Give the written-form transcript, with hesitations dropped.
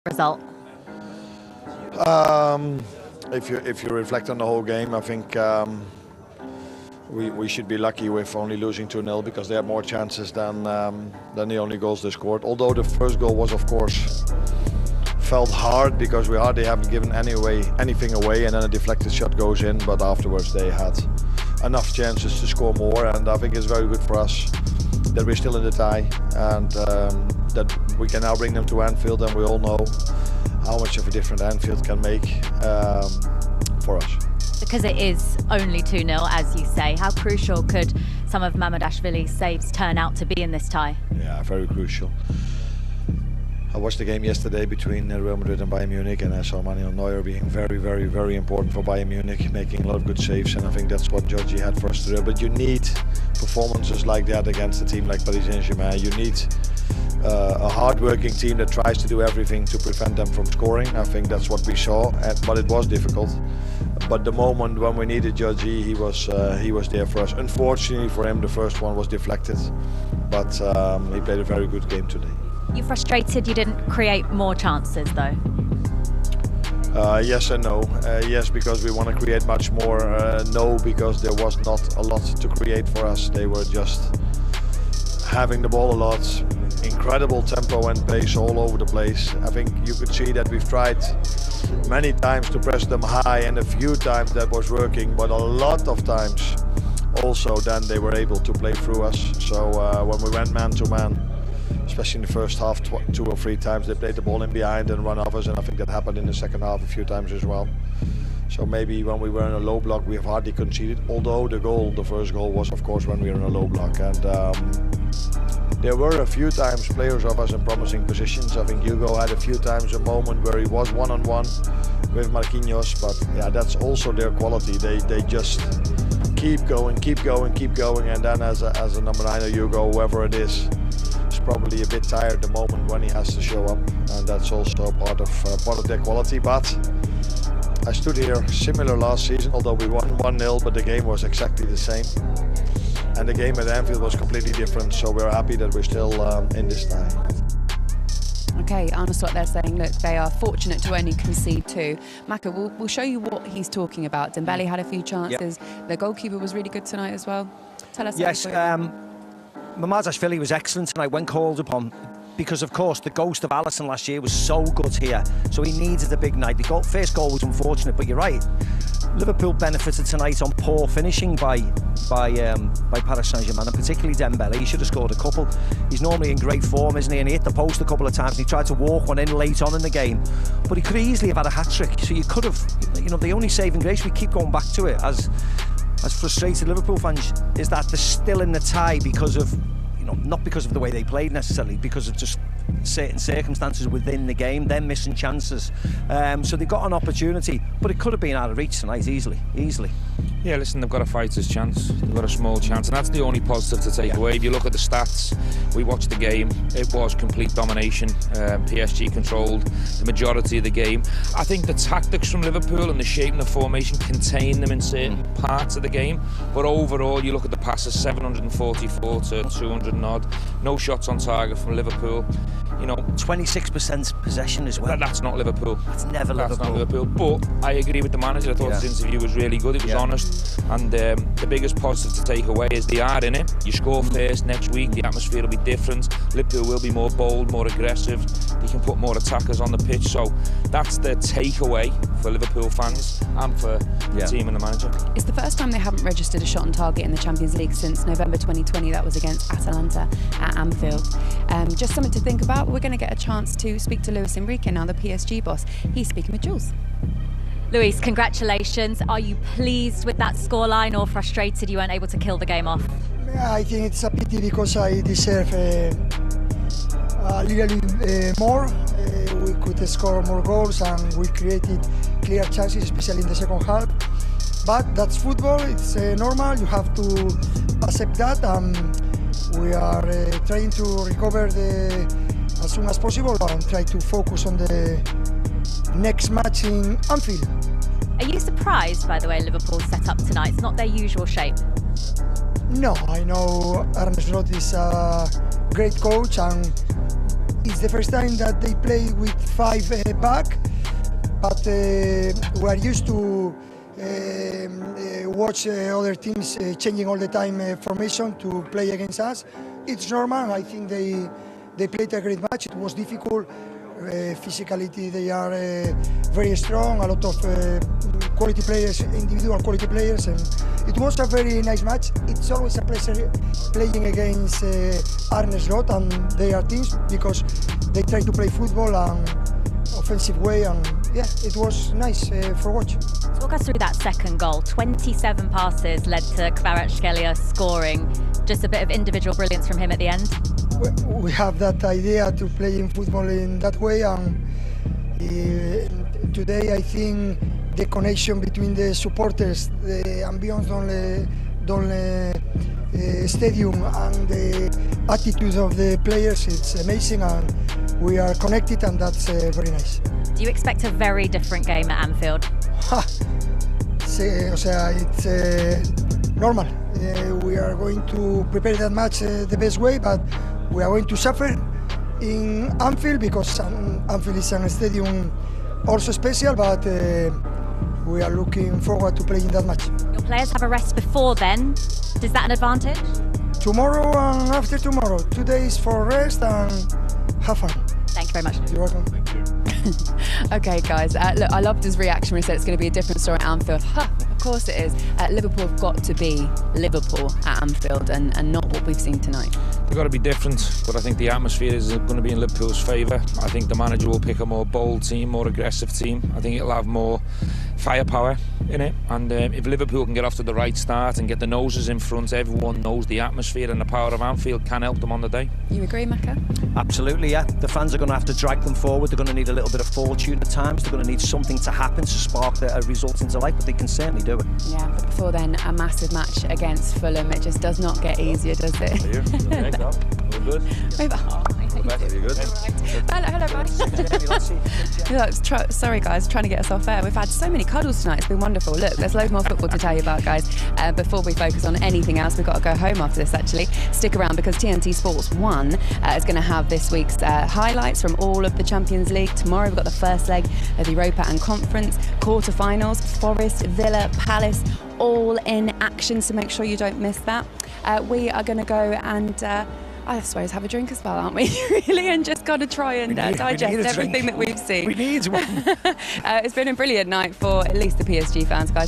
result? If you reflect on the whole game, I think we should be lucky with only losing 2-0 because they had more chances than the only goals they scored. Although the first goal was, of course, felt hard because we hardly haven't given anything away, and then a deflected shot goes in. But afterwards, they had enough chances to score more, and I think it's very good for us that we're still in the tie, and that we can now bring them to Anfield, and we all know how much of a difference Anfield can make for us. Because it is only 2-0, as you say, how crucial could some of Mamardashvili's saves turn out to be in this tie? Yeah, very crucial. I watched the game yesterday between Real Madrid and Bayern Munich, and I saw Manuel Neuer being very, very, very important for Bayern Munich, making a lot of good saves, and I think that's what Georgie had for us to do. But you need performances like that against a team like Paris Saint-Germain. You need a hard-working team that tries to do everything to prevent them from scoring. I think that's what we saw, but it was difficult. But the moment when we needed Georgie, he was there for us. Unfortunately for him, the first one was deflected, but he played a very good game today. You frustrated you didn't create more chances, though? Yes and no. Yes, because we want to create much more. No, because there was not a lot to create for us. They were just having the ball a lot, incredible tempo and pace all over the place. I think you could see that we've tried many times to press them high, and a few times that was working, but a lot of times also then they were able to play through us. So when we went man to man, especially in the first half, 2 or 3 times they played the ball in behind and run off us, and I think that happened in the second half a few times as well. So maybe when we were in a low block we have hardly conceded, although the first goal was of course when we were in a low block, and there were a few times players of us in promising positions. I think Hugo had a few times a moment where he was one-on-one with Marquinhos, but yeah, that's also their quality. They just keep going, and then as a number 9 or Hugo, whoever it is probably a bit tired the moment when he has to show up, and that's also part of their quality. But I stood here similar last season, although we won 1-0, but the game was exactly the same, and the game at Anfield was completely different. So we're happy that we're still in this tie. Okay, Arne Slot, they're saying, look, they are fortunate to only concede 2. Maka, we'll show you what he's talking about. Dembele had a few chances. Yep. The goalkeeper was really good tonight as well. Tell us. Yes, Mamardashvili was excellent tonight when called upon, because of course the ghost of Alisson last year was so good here, so he needed a big night. The first goal was unfortunate, but you're right, Liverpool benefited tonight on poor finishing by Paris Saint-Germain, and particularly Dembele. He should have scored a couple. He's normally in great form, isn't he? And he hit the post a couple of times, and he tried to walk one in late on in the game, but he could easily have had a hat-trick. So you could have, the only saving grace, we keep going back to it as frustrated Liverpool fans, is that they're still in the tie because of, not because of the way they played necessarily, because of just certain circumstances within the game. They're missing chances, so they got an opportunity, but it could have been out of reach tonight easily. Yeah, listen, they've got a fighter's chance, they've got a small chance, and that's the only positive to take away. If you look at the stats, we watched the game, it was complete domination. PSG controlled the majority of the game. I think the tactics from Liverpool and the shape and the formation contain them in certain parts of the game, but overall you look at the passes, 744 to 200 and odd, no shots on target from Liverpool. 26% possession as well. That's not Liverpool. That's never Liverpool. That's not Liverpool. But I agree with the manager. I thought his interview was really good. It was honest. And the biggest positive to take away is they are in it. You score first next week, the atmosphere will be different. Liverpool will be more bold, more aggressive. You can put more attackers on the pitch. So that's the takeaway for Liverpool fans and for the team and the manager. It's the first time they haven't registered a shot on target in the Champions League since November 2020. That was against Atalanta at Anfield. Just something to think about. We're going to get a chance to speak to Luis Enrique now, the PSG boss. He's speaking with Jules. Luis, congratulations. Are you pleased with that scoreline, or frustrated you weren't able to kill the game off? I think it's a pity because I deserve a little more. We could score more goals and we created clear chances, especially in the second half. But that's football, it's normal, you have to accept that. We are trying to recover as soon as possible and try to focus on the next match in Anfield. Are you surprised by the way Liverpool set up tonight? It's not their usual shape. No, I know Arne Slot is a great coach, and it's the first time that they play with 5 back, but we are used to watch other teams changing all the time formation to play against us. It's normal. I think they played a great match. It was difficult. Physicality, they are very strong. A lot of quality players, individual quality players, and it was a very nice match. It's always a pleasure playing against Arne's lot and their teams because they try to play football and offensive way, and yeah, it was nice for watch. Talk us through that second goal. 27 passes led to Kvaratskhelia scoring. Just a bit of individual brilliance from him at the end. We have that idea to play in football in that way, and today I think the connection between the supporters, the ambience on the stadium, and the attitude of the players, it's amazing, and we are connected, and that's very nice. Do you expect a very different game at Anfield? It's normal. We are going to prepare that match the best way, but we are going to suffer in Anfield because Anfield is a stadium also special, but we are looking forward to playing that match. Your players have a rest before then. Is that an advantage? Tomorrow and after tomorrow. 2 days for rest and have fun. Thank you very much. You're welcome. Okay, guys, look, I loved his reaction when he said it's going to be a different story at Anfield. Of course it is. Liverpool have got to be Liverpool at Anfield and not what we've seen tonight. They've got to be different, but I think the atmosphere is going to be in Liverpool's favour. I think the manager will pick a more bold team, more aggressive team. I think it'll have more firepower in it, and if Liverpool can get off to the right start and get the noses in front, everyone knows the atmosphere and the power of Anfield can help them on the day. You agree, Mecca? Absolutely, yeah. The fans are going to have to drag them forward. They're going to need a little bit of fortune at times. They're going to need something to happen to spark a result into life, but they can certainly do it. Yeah, but before then, a massive match against Fulham. It just does not get easier, does it? Are you? Okay, all good? You're good? Hello, guys. Sorry, guys, trying to get us off air. We've had so many cuddles tonight. It's been wonderful. Look, there's loads more football to tell you about, guys. Before we focus on anything else, we've got to go home after this, actually. Stick around because TNT Sports 1 is going to have this week's highlights from all of the Champions League. Tomorrow we've got the first leg of the Europa and Conference quarter-finals. Forest, Villa, Palace, all in action, so make sure you don't miss that. We are going to go and I suppose have a drink as well, aren't we? Really, and just got to try and digest everything that we've seen. We need one. It's been a brilliant night for at least the PSG fans, guys.